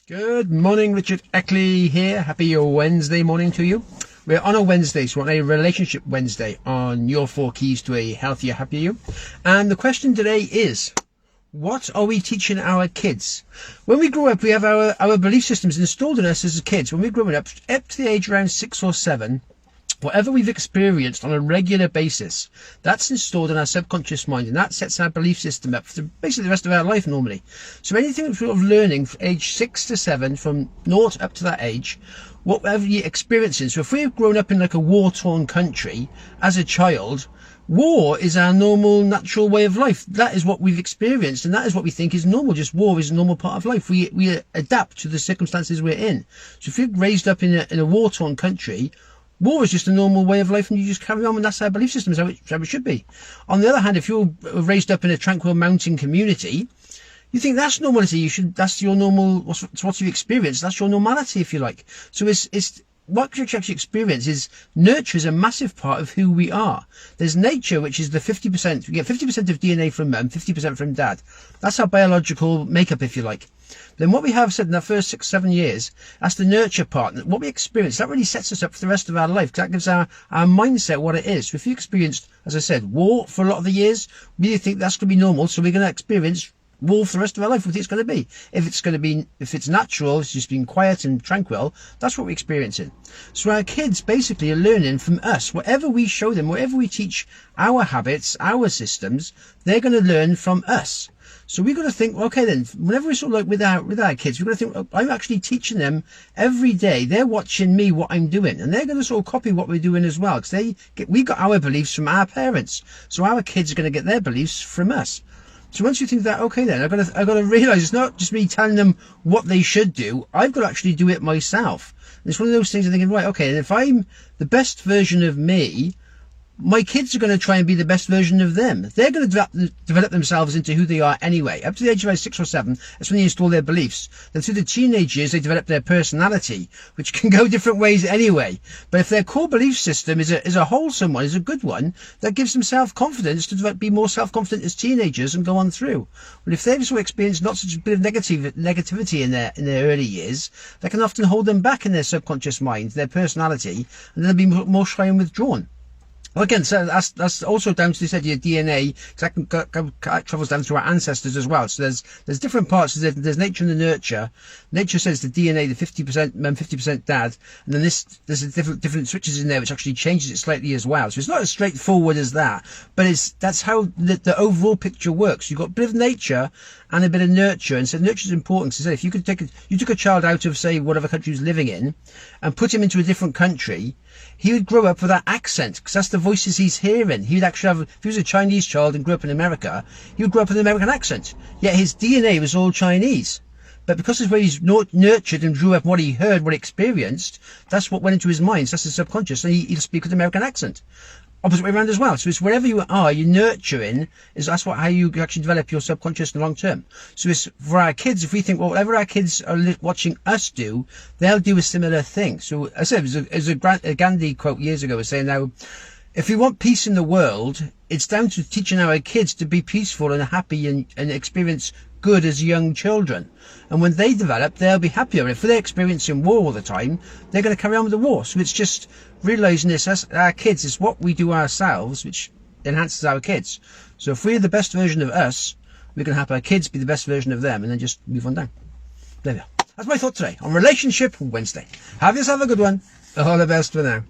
Good morning, Richard Eckley here. Happy Wednesday morning to you. We're on a Wednesday, so on a Relationship Wednesday on your 4 keys to a healthier, happier you. And the question today is, what are we teaching our kids? When we grow up, we have our belief systems installed in us as kids. When we're growing up to the age around 6 or 7, whatever we've experienced on a regular basis, that's installed in our subconscious mind, and that sets our belief system up for basically the rest of our life normally. So anything we're sort of learning from age 6 to 7, from 0 up to that age, whatever you're experiencing. So if we've grown up in like a war-torn country as a child, war is our normal, natural way of life. That is what we've experienced, and that is what we think is normal. Just war is a normal part of life. We adapt to the circumstances we're in. So if you're raised up in a war-torn country, war is just a normal way of life, and you just carry on, and that's our belief system, is how it should be. On the other hand, if you're raised up in a tranquil mountain community, you think that's normality. That's your normal, what you've experienced. That's your normality, if you like. So it's what you actually experience is nurture is a massive part of who we are. There's nature, which is the 50%. We get 50% of DNA from mum, 50% from dad. That's our biological makeup, if you like. Then what we have said in our first 6-7 years, that's the nurture part. What we experience, that really sets us up for the rest of our life. That gives our mindset what it is. So if you experienced, as I said, war for a lot of the years, we think that's going to be normal. So we're going to experience war for the rest of our life. What it's going to be. If it's natural, it's just being quiet and tranquil, that's what we're experiencing. So our kids basically are learning from us. Whatever we show them, whatever we teach our habits, our systems, they're going to learn from us. So we've got to think, okay then, whenever we're sort of like with our kids, we've got to think, I'm actually teaching them every day. They're watching me, what I'm doing, and they're going to sort of copy what we're doing as well, because we got our beliefs from our parents. So our kids are going to get their beliefs from us. So once you think that, okay then, I've got to realise it's not just me telling them what they should do. I've got to actually do it myself. And it's one of those things I'm thinking, right, okay, and if I'm the best version of me, my kids are going to try and be the best version of them. They're going to develop themselves into who they are anyway. Up to the age of 6 or 7, that's when they install their beliefs. Then through the teenage years, they develop their personality, which can go different ways anyway. But if their core belief system is a wholesome one, is a good one, that gives them self-confidence to be more self-confident as teenagers and go on through. But if they've sort of experienced not such a bit of negativity in their early years, that can often hold them back in their subconscious mind, their personality, and they'll be more shy and withdrawn. Well, again, so that's also down to this idea of DNA, because that travels down through our ancestors as well. So there's different parts. There's nature and the nurture. Nature says the DNA, the 50% mum, 50% dad, and then there's different switches in there which actually changes it slightly as well. So it's not as straightforward as that, but that's how the overall picture works. You've got a bit of nature and a bit of nurture, and so nurture is important. So say if you took a child out of, say, whatever country he's living in, and put him into a different country, he would grow up with that accent, because that's the voices he's hearing. He would actually have, if he was a Chinese child and grew up in America, he would grow up with an American accent. Yet his DNA was all Chinese. But because of where he's nurtured and grew up, what he heard, what he experienced, that's what went into his mind. So that's his subconscious. And he'll speak with an American accent. Opposite way around as well. So it's wherever you are, you're nurturing, how you actually develop your subconscious in the long term. So it's for our kids, if we think, well, whatever our kids are watching us do, they'll do a similar thing. So I said, there's a Gandhi quote years ago was saying, now, if we want peace in the world, it's down to teaching our kids to be peaceful and happy and experience good as young children. And when they develop, they'll be happier. If they're experiencing war all the time, they're going to carry on with the war. So it's just realising this as our kids is what we do ourselves, which enhances our kids. So if we're the best version of us, we're going to have our kids be the best version of them, and then just move on down. There we are. That's my thought today on Relationship Wednesday. Have yourself a good one. All the best for now.